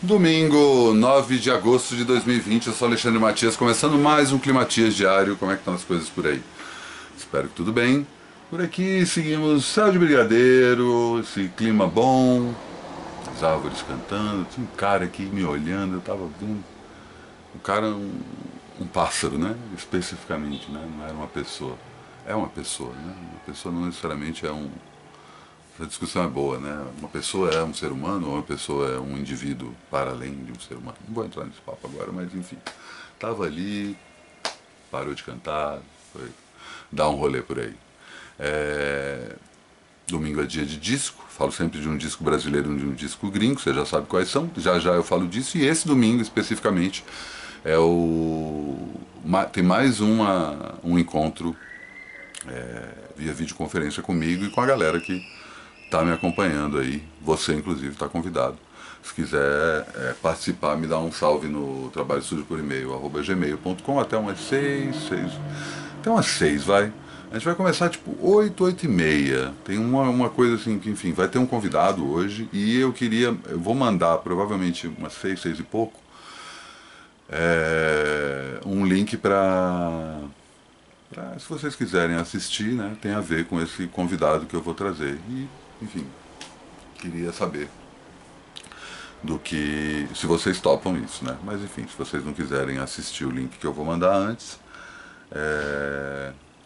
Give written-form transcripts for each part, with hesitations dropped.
Domingo, 9 de agosto de 2020, eu sou Alexandre Matias, começando mais um Climatias Diário. Como é que estão as coisas por aí? Espero que tudo bem. Por aqui seguimos céu de brigadeiro, esse clima bom, as árvores cantando, tinha um cara aqui me olhando, eu tava vendo. O cara é um pássaro, né? Especificamente, né? Não era uma pessoa. É uma pessoa, né? Uma pessoa não necessariamente é um... Essa discussão é boa, né? Uma pessoa é um ser humano ou uma pessoa é um indivíduo para além de um ser humano? Não vou entrar nesse papo agora, mas enfim. Tava ali, parou de cantar, foi dar um rolê por aí. Domingo é dia de disco, falo sempre de um disco brasileiro e de um disco gringo, você já sabe quais são, já já eu falo disso, e esse domingo especificamente é tem mais um encontro via videoconferência comigo e com a galera que está me acompanhando aí. Você, inclusive, está convidado. Se quiser participar, me dá um salve no trabalho sujo por e-mail, @gmail.com, até umas 6, até umas 6, vai. A gente vai começar tipo 8, 8h30. Tem uma coisa assim que, enfim, vai ter um convidado hoje e eu vou mandar provavelmente umas 6 e pouco, um link para se vocês quiserem assistir, né, tem a ver com esse convidado que eu vou trazer. E, enfim, queria saber do que... se vocês topam isso, né? Mas, enfim, se vocês não quiserem assistir o link que eu vou mandar antes,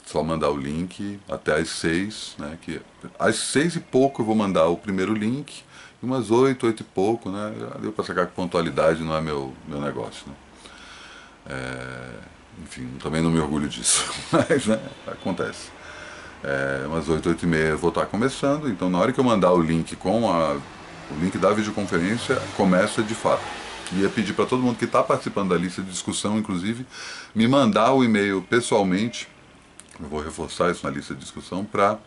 só mandar o link até às 6, né? Que às 6 e pouco eu vou mandar o primeiro link, e umas 8, 8 e pouco, né? Já deu pra sacar que pontualidade não é meu negócio, né? Enfim, também não me orgulho disso, mas, né, acontece. Umas 8, 8h30 eu vou estar começando, então na hora que eu mandar o link o link da videoconferência, começa de fato. Ia pedir para todo mundo que está participando da lista de discussão, inclusive, me mandar o e-mail pessoalmente, eu vou reforçar isso na lista de discussão, para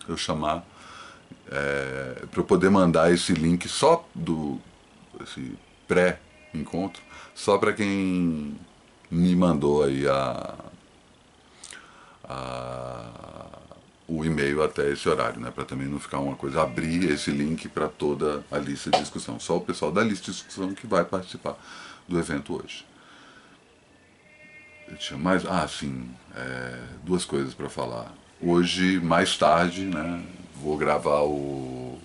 eu chamar, para eu poder mandar esse link só esse pré-encontro, só para quem me mandou aí o e-mail até esse horário, né? Para também não ficar uma coisa, abrir esse link para toda a lista de discussão. Só o pessoal da lista de discussão que vai participar do evento hoje. Eu tinha mais... sim, duas coisas para falar. Hoje, mais tarde, né? Vou gravar vou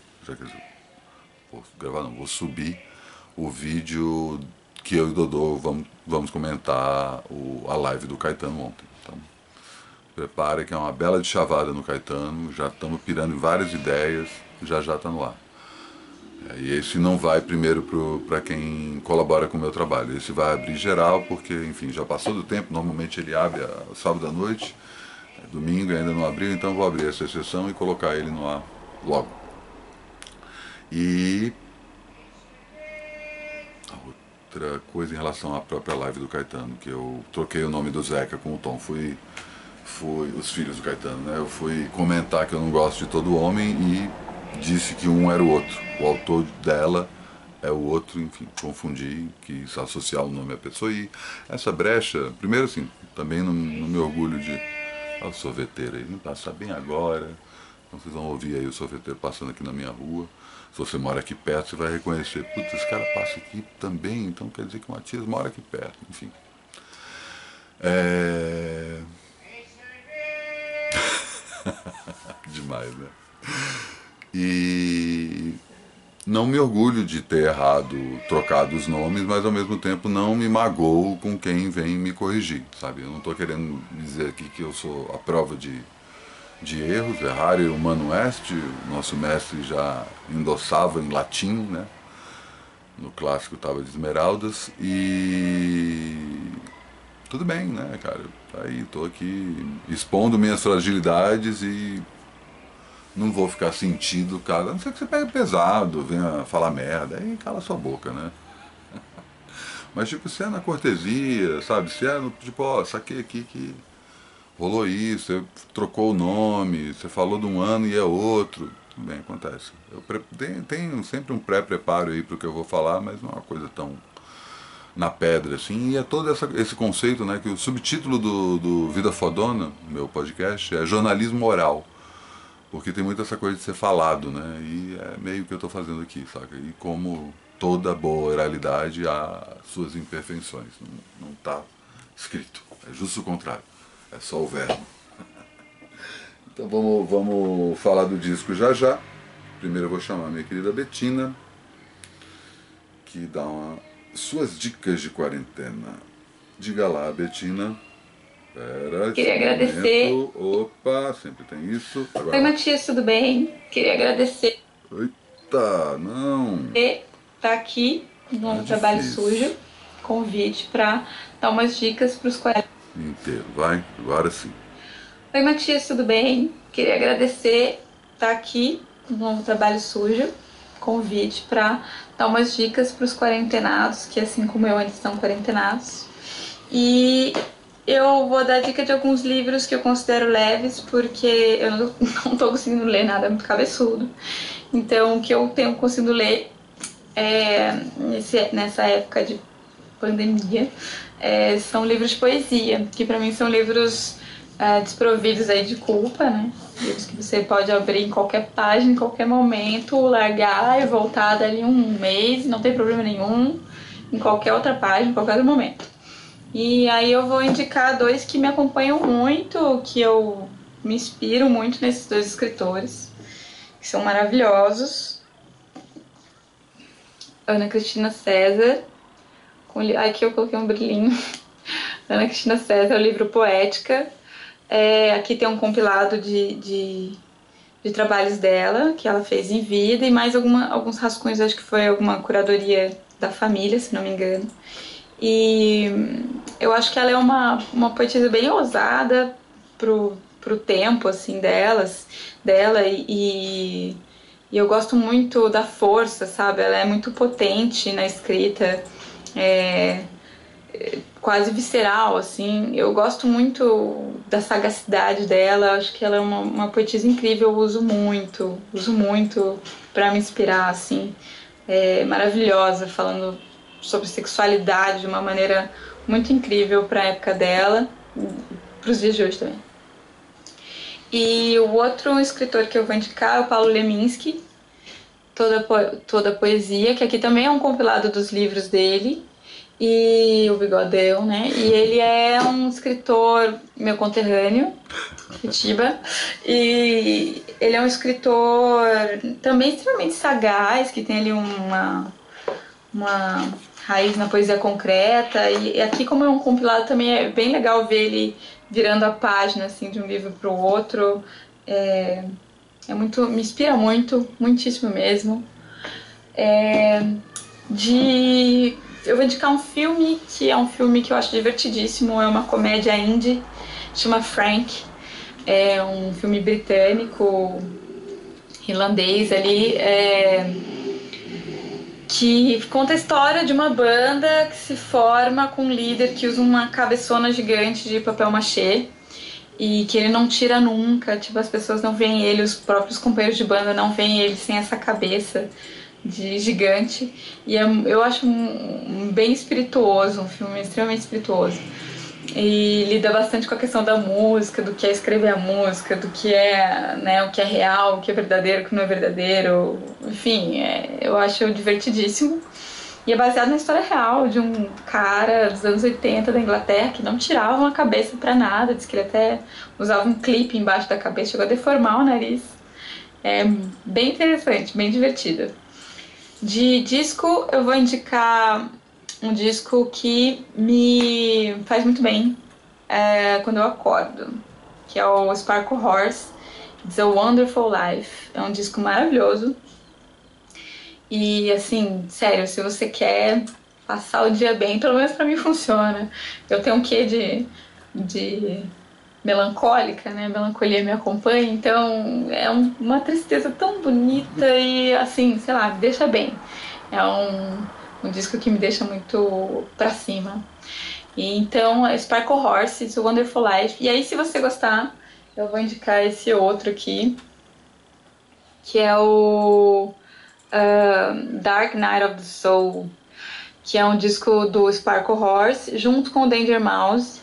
subir o vídeo que eu e o Dodô vamos comentar a live do Caetano ontem. Então, prepara que é uma bela de chavada no Caetano, já estamos pirando em várias ideias, já já está no ar. E esse não vai primeiro para quem colabora com o meu trabalho, esse vai abrir geral, porque, enfim, já passou do tempo, normalmente ele abre sábado à noite, domingo ainda não abriu, então vou abrir essa exceção e colocar ele no ar logo. E outra coisa em relação à própria live do Caetano, que eu troquei o nome do Zeca com o Tom, fui os filhos do Caetano, né? Eu fui comentar que eu não gosto de todo homem e disse que um era o outro. O autor dela é o outro, enfim, confundi, quis associar o nome à pessoa. E essa brecha, primeiro assim, também não me orgulho de... Olha o sorveteiro aí, vem passar bem agora. Então vocês vão ouvir aí o sorveteiro passando aqui na minha rua. Se você mora aqui perto, você vai reconhecer. Putz, esse cara passa aqui também, então quer dizer que o Matias mora aqui perto, enfim. Demais, né? E não me orgulho de ter errado, trocado os nomes, mas ao mesmo tempo não me magoo com quem vem me corrigir, sabe? Eu não estou querendo dizer aqui que eu sou a prova de erros, errare humano est, o nosso mestre já endossava em latim, né? No clássico estava de Esmeraldas, e tudo bem, né, cara? Aí tô aqui expondo minhas fragilidades e não vou ficar sentido, cara. A não ser que você pegue pesado, venha falar merda, aí cala sua boca, né? Mas tipo, se é na cortesia, sabe? Se é no tipo, ó, saquei aqui que rolou isso, você trocou o nome, você falou de um ano e é outro, tudo bem, acontece. Eu tenho sempre um pré-preparo aí pro que eu vou falar, mas não é uma coisa tão na pedra, assim, e é todo esse conceito, né, que o subtítulo do Vida Fodona, meu podcast, é jornalismo oral, porque tem muito essa coisa de ser falado, né, e é meio que eu tô fazendo aqui, saca, e como toda boa oralidade há suas imperfeições. Não está escrito. É justo o contrário. É só o verbo. Então vamos falar do disco já já. Primeiro eu vou chamar minha querida Betina, que dá suas dicas de quarentena. Diga lá, Betina. Queria agradecer. Opa, sempre tem isso. Agora Oi, lá. Matias, tudo bem? Queria agradecer Eita, não. estar aqui Tá no Trabalho difícil. Sujo. Convite para dar umas dicas para os colegas. Inteiro, vai. Agora sim. Oi, Matias, tudo bem? Queria agradecer estar aqui no Trabalho Sujo. Convite para dar umas dicas para os quarentenados, que assim como eu ainda estão quarentenados. E eu vou dar dica de alguns livros que eu considero leves, porque eu não tô conseguindo ler nada muito cabeçudo. Então, o que eu tenho conseguido ler nessa época de pandemia são livros de poesia, que pra mim são livros desprovidos aí de culpa, né? Livros que você pode abrir em qualquer página, em qualquer momento, largar e voltar dali um mês, não tem problema nenhum, em qualquer outra página, em qualquer outro momento. E aí eu vou indicar dois que me acompanham muito, que eu me inspiro muito nesses dois escritores, que são maravilhosos. Ana Cristina César, aqui eu coloquei um brilhinho. Ana Cristina César, o livro Poética. Aqui tem um compilado de trabalhos dela, que ela fez em vida, e mais alguns rascunhos, acho que foi alguma curadoria da família, se não me engano. E eu acho que ela é uma poetisa bem ousada pro tempo, assim, dela, e eu gosto muito da força, sabe? Ela é muito potente na escrita, é, quase visceral, assim. Eu gosto muito da sagacidade dela, acho que ela é uma poetisa incrível, eu uso muito para me inspirar, assim. Maravilhosa, falando sobre sexualidade de uma maneira muito incrível para a época dela, para os dias de hoje também. E o outro escritor que eu vou indicar é o Paulo Leminski, toda a poesia, que aqui também é um compilado dos livros dele, e o Bigodão, né? E ele é um escritor meu conterrâneo, Curitiba, e ele é um escritor também extremamente sagaz, que tem ali uma raiz na poesia concreta, e aqui como é um compilado também é bem legal ver ele virando a página assim de um livro para o outro. Me inspira muito, muitíssimo mesmo. Eu vou indicar um filme que é um filme que eu acho divertidíssimo, é uma comédia indie, chama Frank. É um filme britânico, irlandês ali, que conta a história de uma banda que se forma com um líder que usa uma cabeçona gigante de papel machê e que ele não tira nunca, tipo, as pessoas não veem ele, os próprios companheiros de banda não veem ele sem essa cabeça de gigante. Eu acho bem espirituoso, um filme extremamente espirituoso. E lida bastante com a questão da música, do que é escrever a música, do que é, né, o que é real, o que é verdadeiro, o que não é verdadeiro. Enfim, eu acho divertidíssimo. E é baseado na história real de um cara dos anos 80 da Inglaterra que não tirava a cabeça pra nada. Diz que ele até usava um clipe embaixo da cabeça, chegou a deformar o nariz. É bem interessante, bem divertido. De disco, eu vou indicar um disco que me faz muito bem quando eu acordo, que é o Sparkle Horse, It's a Wonderful Life. É um disco maravilhoso. E assim, sério, se você quer passar o dia bem, pelo menos pra mim funciona. Eu tenho um quê de melancólica, né? Melancolia me acompanha, então é uma tristeza tão bonita e assim, sei lá, me deixa bem. É um disco que me deixa muito pra cima. E então, é Sparkle Horse, It's a Wonderful Life. E aí, se você gostar, eu vou indicar esse outro aqui, que é o Dark Night of the Soul, que é um disco do Sparkle Horse, junto com o Danger Mouse.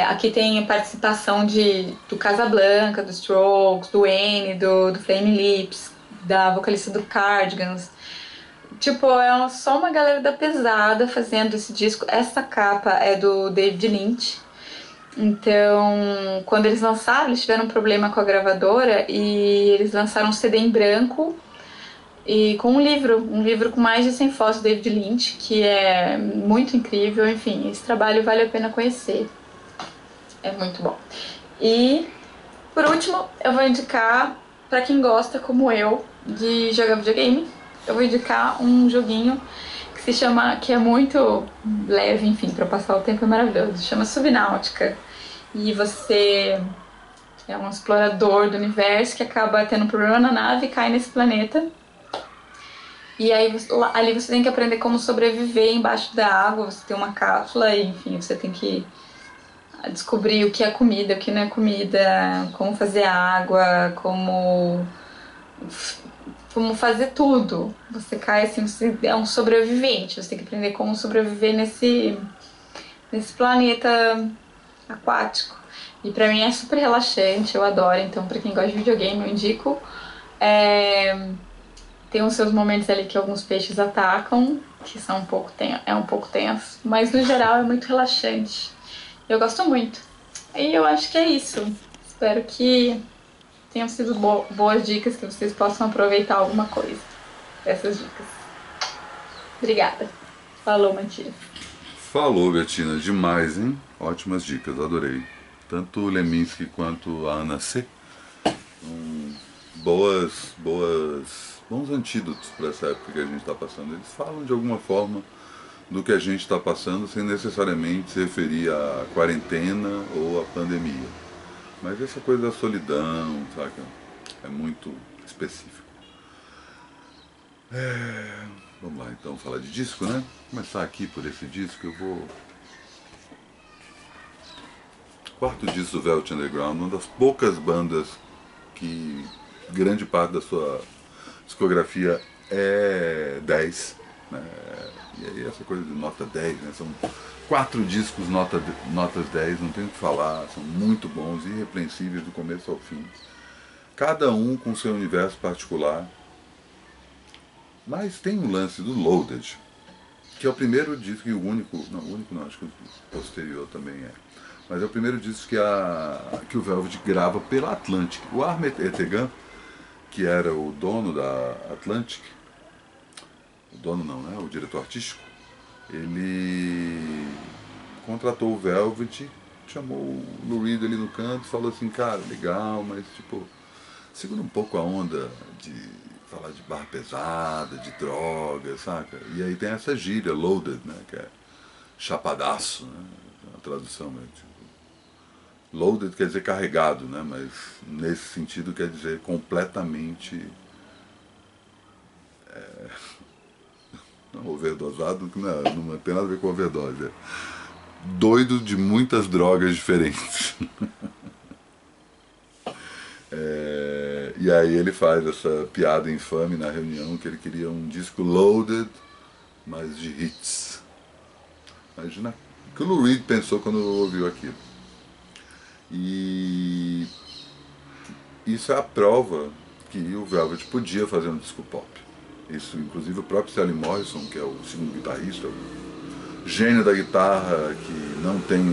Aqui tem a participação do Casablanca, do Strokes, do N, do Flaming Lips, da vocalista do Cardigans, Tipo, só uma galera da pesada fazendo esse disco. Essa capa é do David Lynch. Então, quando eles lançaram, eles tiveram um problema com a gravadora e eles lançaram um CD em branco e com um livro com mais de 100 fotos do David Lynch, que é muito incrível. Enfim, esse trabalho vale a pena conhecer. É muito bom. E, por último, eu vou indicar, pra quem gosta, como eu, de jogar videogame, eu vou indicar um joguinho que se chama, que é muito leve, enfim, pra passar o tempo, é maravilhoso. Chama Subnáutica. E você é um explorador do universo que acaba tendo um problema na nave e cai nesse planeta. E aí ali você tem que aprender como sobreviver embaixo da água. Você tem uma cápsula e, enfim, você tem que descobrir o que é comida, o que não é comida, como fazer água, como fazer tudo. Você cai assim, você é um sobrevivente. Você tem que aprender como sobreviver nesse planeta aquático. E pra mim é super relaxante, eu adoro. Então, pra quem gosta de videogame, eu indico. É, tem os seus momentos ali que alguns peixes atacam, que são um pouco tenso, mas no geral é muito relaxante. Eu gosto muito. E eu acho que é isso. Espero que tenham sido boas dicas, que vocês possam aproveitar alguma coisa dessas dicas. Obrigada. Falou, Matias. Falou, Betina, demais, hein? Ótimas dicas, adorei. Tanto o Leminski quanto a Ana C. Bons antídotos para essa época que a gente está passando. Eles falam de alguma forma do que a gente está passando sem necessariamente se referir à quarentena ou à pandemia. Mas essa coisa da solidão, saca? É muito específico. Vamos lá então falar de disco, né? Vou começar aqui por esse disco. Eu vou. Quarto disco do Velvet Underground, uma das poucas bandas que grande parte da sua discografia é 10, né? E aí essa coisa de nota 10, né? São 4 discos notas 10, não tem o que falar, são muito bons, irrepreensíveis do começo ao fim. Cada um com seu universo particular. Mas tem um lance do Loaded, que é o primeiro disco e o único não, acho que o posterior também é. Mas é o primeiro disco que o Velvet grava pela Atlantic. O Ahmet Ertegun, que era o dono da Atlantic, o dono não, né? O diretor artístico, ele contratou o Velvet, chamou o Lou Reed ali no canto e falou assim, cara, legal, mas tipo, segura um pouco a onda de falar de barra pesada, de droga, saca? E aí tem essa gíria, loaded, né? Que é chapadaço, né? A tradução, né? Tipo, loaded quer dizer carregado, né? Mas nesse sentido quer dizer completamente não, overdosado, não tem nada a ver com overdose. É doido de muitas drogas diferentes. E aí ele faz essa piada infame na reunião que ele queria um disco loaded, mas de hits. Imagina o que o Lou Reed pensou quando ouviu aquilo. E isso é a prova que o Velvet podia fazer um disco pop. Isso, inclusive, o próprio Stanley Morrison, que é o segundo guitarrista, o gênio da guitarra, que não tem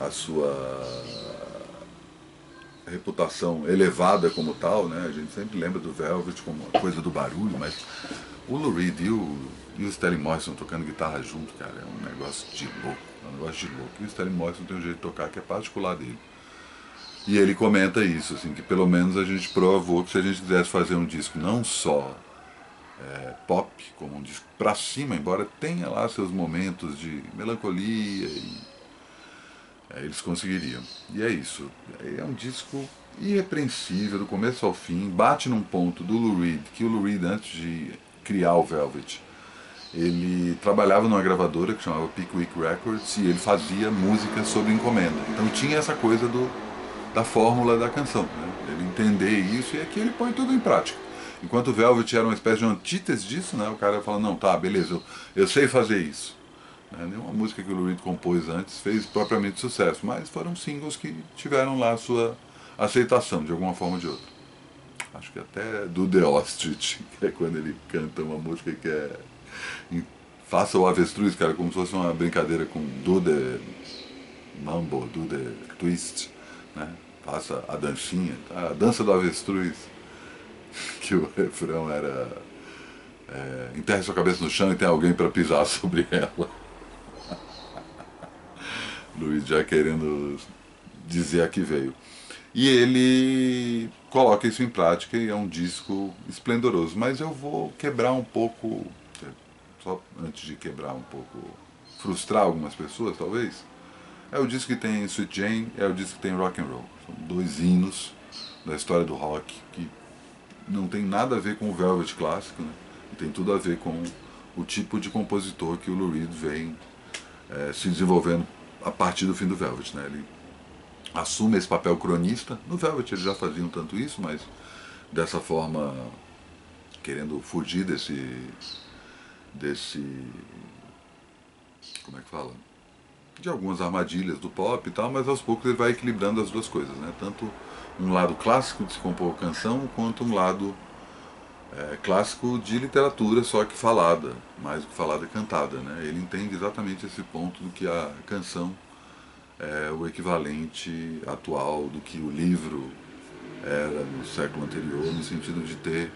a sua reputação elevada como tal, né? A gente sempre lembra do Velvet como uma coisa do barulho, mas o Lou Reed e o Stanley Morrison tocando guitarra junto, cara, é um negócio de louco, E o Stanley Morrison tem um jeito de tocar que é particular dele. E ele comenta isso, assim, que pelo menos a gente provou que se a gente quisesse fazer um disco não só pop, como um disco pra cima, embora tenha lá seus momentos de melancolia, eles conseguiriam. E é isso. É um disco irrepreensível, do começo ao fim, bate num ponto do Lou Reed, que o Lou Reed, antes de criar o Velvet, ele trabalhava numa gravadora que chamava Pickwick Records e ele fazia música sob encomenda. Então tinha essa coisa da fórmula da canção, né? Ele entender isso e aqui ele põe tudo em prática. Enquanto o Velvet era uma espécie de antítese disso, né? O cara fala, não, tá, beleza, eu sei fazer isso. Né? Nenhuma música que o Lou Reed compôs antes fez propriamente sucesso, mas foram singles que tiveram lá a sua aceitação, de alguma forma ou de outra. acho que até do The Ostrich, que é quando ele canta uma música que é faça o avestruz, cara, como se fosse uma brincadeira com do the mambo, do the twist, né? Faça a danchinha, tá? A dança do avestruz, que o refrão era enterre sua cabeça no chão e tem alguém para pisar sobre ela. Luiz já querendo dizer a que veio. E ele coloca isso em prática e é um disco esplendoroso. Mas eu vou quebrar um pouco, só antes de quebrar um pouco, frustrar algumas pessoas talvez. É o disco que tem Sweet Jane, é o disco que tem Rock and Roll. São dois hinos da história do rock que não tem nada a ver com o Velvet clássico, né? Tem tudo a ver com o tipo de compositor que o Lou Reed vem se desenvolvendo a partir do fim do Velvet, né? Ele assume esse papel cronista. No Velvet eles já faziam tanto isso, mas dessa forma, querendo fugir desse como é que fala? De algumas armadilhas do pop e tal, mas aos poucos ele vai equilibrando as duas coisas, né? Tanto um lado clássico de se compor canção, quanto um lado clássico de literatura, só que falada, mais do que falada, cantada, né? Ele entende exatamente esse ponto do que a canção é o equivalente atual do que o livro era no século anterior, no sentido de ter,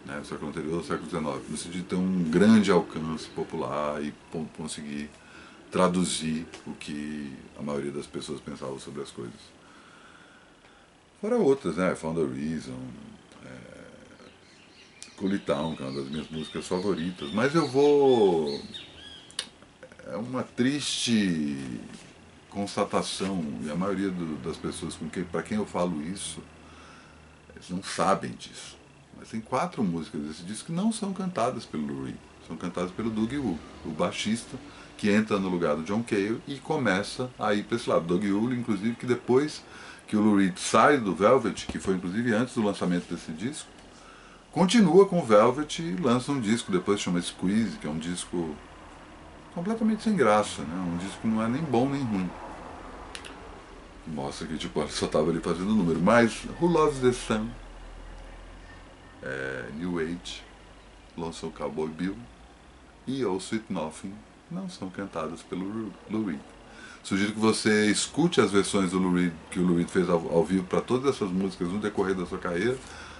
né, no século anterior, no século XIX, no sentido de ter um grande alcance popular e conseguir traduzir o que a maioria das pessoas pensava sobre as coisas. Fora outras, né? Found a Reason, Cool It Down, que é uma das minhas músicas favoritas. Mas eu vou... É uma triste constatação, e a maioria das pessoas para quem eu falo isso, eles não sabem disso. Mas tem 4 músicas desse disco que não são cantadas pelo Lou Reed, são cantadas pelo Doug Yule, o baixista, que entra no lugar do John Cale e começa a ir para esse lado. Doug Yule, inclusive, que depois que o Lou Reed sai do Velvet, que foi inclusive antes do lançamento desse disco, continua com o Velvet e lança um disco, depois chama Squeeze, que é um disco completamente sem graça, né? Um disco que não é nem bom nem ruim. Mostra que tipo, só estava ali fazendo número. Mas Who Loves the Sun, New Age, Lonesome Cowboy Bill e Oh Sweet Nothing não são cantadas pelo Lou Reed. Sugiro que você escute as versões do Lou Reed, que o Lou Reed fez ao vivo para todas essas músicas no decorrer da sua carreira.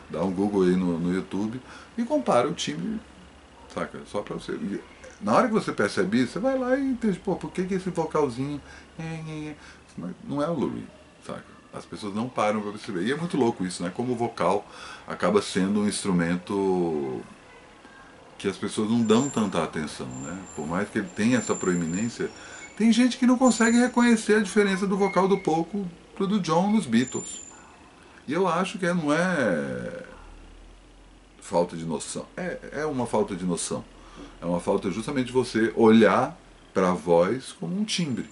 Dá um Google aí no YouTube e compara o time, saca? Só pra você. E na hora que você percebe isso, você vai lá e entende, pô, por que esse vocalzinho não é o Lou Reed, saca? As pessoas não param pra perceber. E é muito louco isso, né? Como o vocal acaba sendo um instrumento que as pessoas não dão tanta atenção, né? Por mais que ele tenha essa proeminência, tem gente que não consegue reconhecer a diferença do vocal do Paul pro do John nos Beatles. E eu acho que não é falta de noção. É uma falta de noção. É uma falta justamente de você olhar para a voz como um timbre.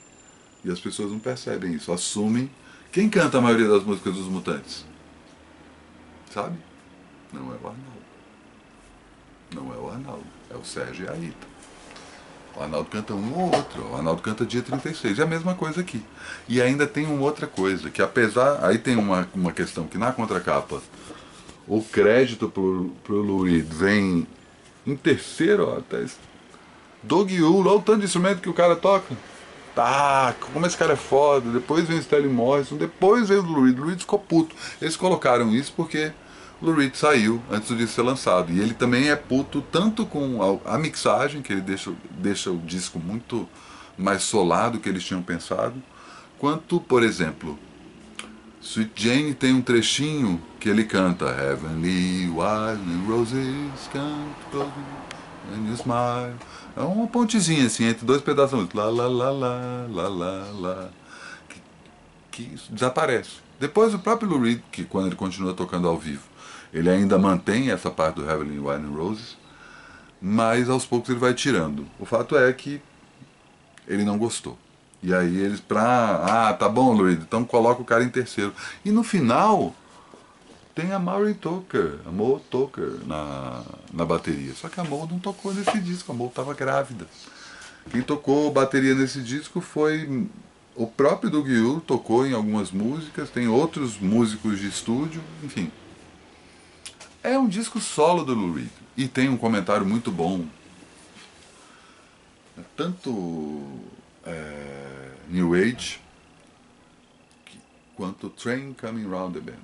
E as pessoas não percebem isso. Assumem. Quem canta a maioria das músicas dos Mutantes? Sabe? Não é o Arnaldo. Não é o Arnaldo. É o Sérgio e a Rita. O Arnaldo canta um ou outro. O Arnaldo canta dia 36. É a mesma coisa aqui. E ainda tem uma outra coisa, que apesar... Aí tem uma questão que na contracapa o crédito pro Lou Reed vem em terceiro, ó, até Doug Yule, olha o tanto de instrumento que o cara toca. Tá, como esse cara é foda. Depois vem o Stanley Morrison, depois veio o Lou Reed. O Lou Reed ficou puto. Eles colocaram isso porque Lou Reed saiu antes do disco ser lançado. E ele também é puto tanto com a mixagem, que ele deixa o disco muito mais solado do que eles tinham pensado, quanto, por exemplo, Sweet Jane tem um trechinho que ele canta Heavenly Wild Roses can't go when you smile. É uma pontezinha assim entre dois pedaços, lá lá lá lá lá lá lá, que desaparece. Depois o próprio Lou Reed, que quando ele continua tocando ao vivo, ele ainda mantém essa parte do Heavenly Wild Roses, mas aos poucos ele vai tirando. O fato é que ele não gostou. E aí eles tá bom, Luiz, então coloca o cara em terceiro. E no final tem a Maureen Tucker, a Mo Tucker na bateria. Só que a Mo não tocou nesse disco, a Mo estava grávida. Quem tocou bateria nesse disco foi o próprio Doug Yule, tocou em algumas músicas, tem outros músicos de estúdio, enfim. É um disco solo do Lou Reed. E tem um comentário muito bom. Tanto New Age quanto Train Coming Round the Bend.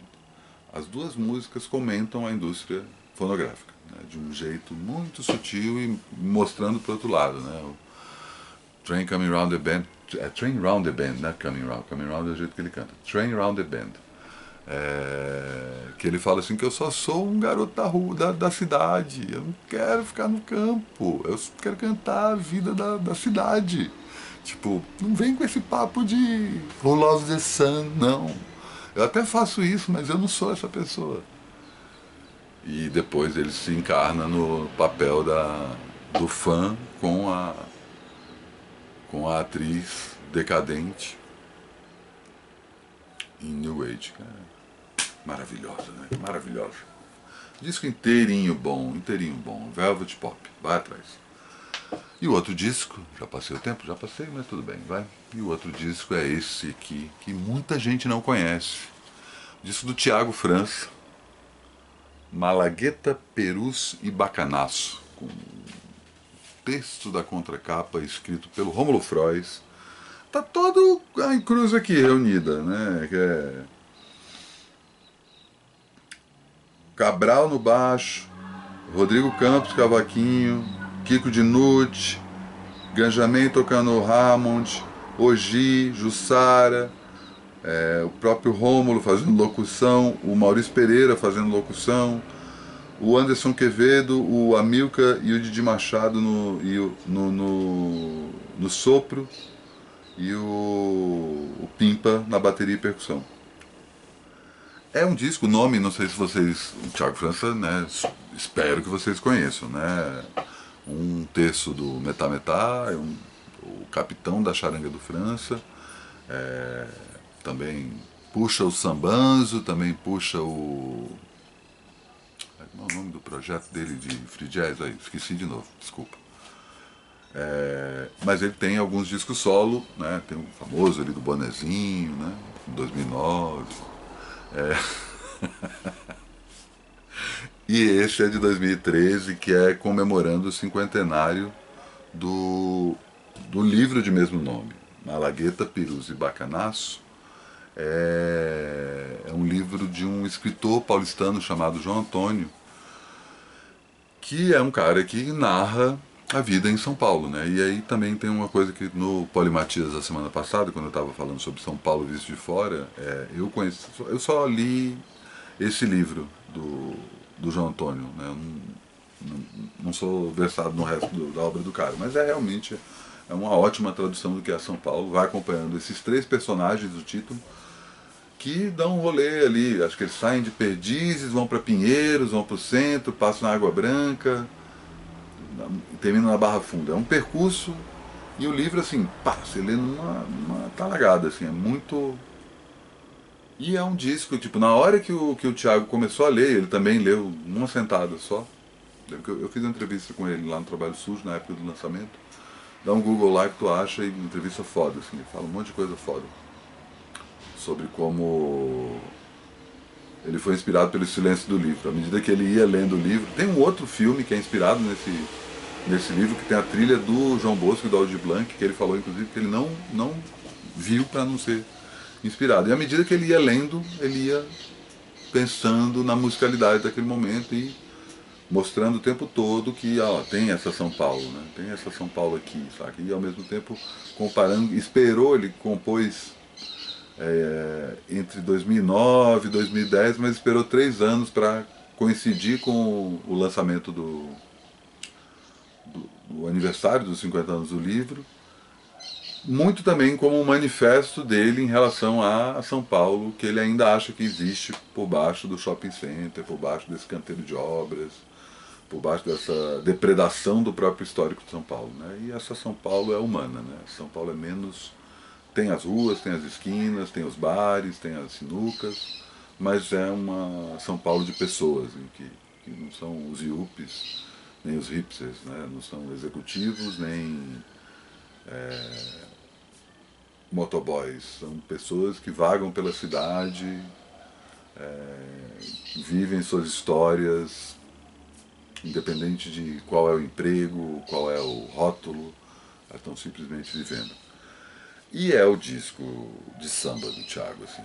As duas músicas comentam a indústria fonográfica, né, de um jeito muito sutil e mostrando para o outro lado. Né, o Train Coming Round the Bend, Train Round the Bend, não é Coming Round é o jeito que ele canta, Train Round the Bend. Que ele fala assim que eu só sou um garoto da rua, da cidade, eu não quero ficar no campo, eu quero cantar a vida da cidade. Tipo, não vem com esse papo de Who Loves the Sun, não. Eu até faço isso, mas eu não sou essa pessoa. E depois ele se encarna no papel do fã com a atriz decadente em New Age. Cara. Maravilhosa, né? Maravilhosa. Disco inteirinho bom, Velvet Pop, vai atrás. E o outro disco, já passei o tempo? Já passei, mas tudo bem, vai. E o outro disco é esse aqui, que muita gente não conhece. O disco do Tiago França, Malagueta, Perus e Bacanaço, com o texto da contracapa escrito pelo Rômulo Frois. Tá todo a cruz aqui reunida, né? Que é Cabral no baixo, Rodrigo Campos cavaquinho, Kiko Dinucci, Ganjamin tocando Hammond, Ogi, Jussara, o próprio Rômulo fazendo locução, o Maurício Pereira fazendo locução, o Anderson Quevedo, o Amilcar e o Didi Machado no sopro e o Pimpa na bateria e percussão. É um disco, o nome, não sei se vocês, o Thiago França, né, espero que vocês conheçam, né, um terço do Metá Metá, o capitão da charanga do França, também puxa o sambanzo, também puxa o... Qual é o nome do projeto dele de free jazz? Aí, esqueci de novo, desculpa. Mas ele tem alguns discos solo, né, tem o famoso ali do Bonezinho, né, em 2009. E esse é de 2013, que é comemorando o cinquentenário do livro de mesmo nome, Malagueta, Perus e Bacanaço. É um livro de um escritor paulistano chamado João Antônio, que é um cara que narra a vida em São Paulo, né? E aí também tem uma coisa que no Polimatias da semana passada, quando eu estava falando sobre São Paulo visto de fora, eu só li esse livro do João Antônio, né? Eu não sou versado no resto da obra do cara, mas realmente uma ótima tradução do que é São Paulo, vai acompanhando esses três personagens do título, que dão um rolê ali, acho que eles saem de Perdizes, vão para Pinheiros, vão para o centro, passam na Água Branca, terminam na Barra Funda. É um percurso, e o livro, assim, pá, você lê numa talagada, assim, é muito... E é um disco, tipo, na hora que o Thiago começou a ler, ele também leu numa sentada só. Eu fiz uma entrevista com ele lá no Trabalho Sujo, na época do lançamento. Dá um Google lá que tu acha, e uma entrevista foda, assim, ele fala um monte de coisa foda. Sobre como ele foi inspirado pelo silêncio do livro. À medida que ele ia lendo o livro, tem um outro filme que é inspirado nesse livro, que tem a trilha do João Bosco e do Aldir Blanc, que ele falou, inclusive, que ele não viu para não ser inspirado. E à medida que ele ia lendo, ele ia pensando na musicalidade daquele momento e mostrando o tempo todo que tem essa São Paulo, né? Tem essa São Paulo aqui, sabe? E ao mesmo tempo comparando, ele compôs entre 2009 e 2010, mas esperou 3 anos para coincidir com o lançamento do aniversário dos 50 anos do livro, muito também como um manifesto dele em relação a São Paulo, que ele ainda acha que existe por baixo do shopping center, por baixo desse canteiro de obras, por baixo dessa depredação do próprio histórico de São Paulo, né? E essa São Paulo é humana, né? São Paulo é menos... Tem as ruas, tem as esquinas, tem os bares, tem as sinucas, mas é uma São Paulo de pessoas, que não são os yuppies, nem os hipsters, né? Não são executivos, nem motoboys. São pessoas que vagam pela cidade vivem suas histórias, independente de qual é o emprego, qual é o rótulo, estão simplesmente vivendo. E é o disco de samba do Thiago, assim,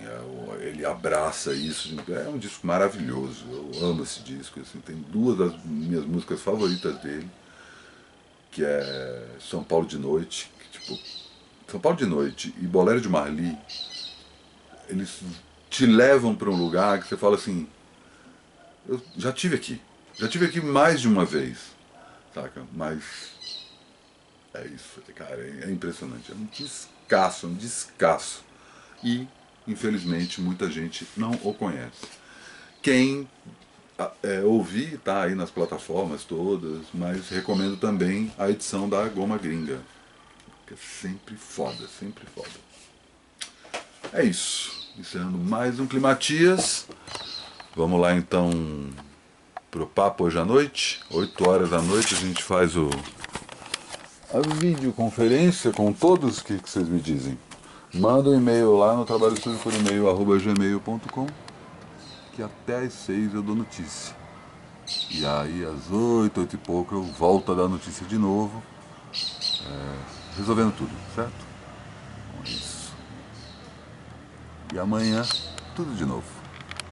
ele abraça isso, é um disco maravilhoso, eu amo esse disco, assim, tem duas das minhas músicas favoritas dele, que é São Paulo de Noite, que, tipo, São Paulo de Noite e Bolero de Marli, eles te levam para um lugar que você fala assim, eu já tive aqui mais de uma vez, saca? Mas é isso, cara, é impressionante, é um descasso. E, infelizmente, muita gente não o conhece. Quem ouvir, tá aí nas plataformas todas, mas recomendo também a edição da Goma Gringa, que é sempre foda, sempre foda. É isso, encerrando mais um Climatias. Vamos lá então pro papo hoje à noite, 8 horas da noite a gente faz a videoconferência com todos. O que vocês me dizem? Manda um e-mail lá no trabalho estúdio por e-mail @gmail.com, que até às 6 eu dou notícia. E aí às 8, 8 e pouco eu volto a dar notícia de novo, resolvendo tudo, certo? Então é isso. E amanhã, tudo de novo.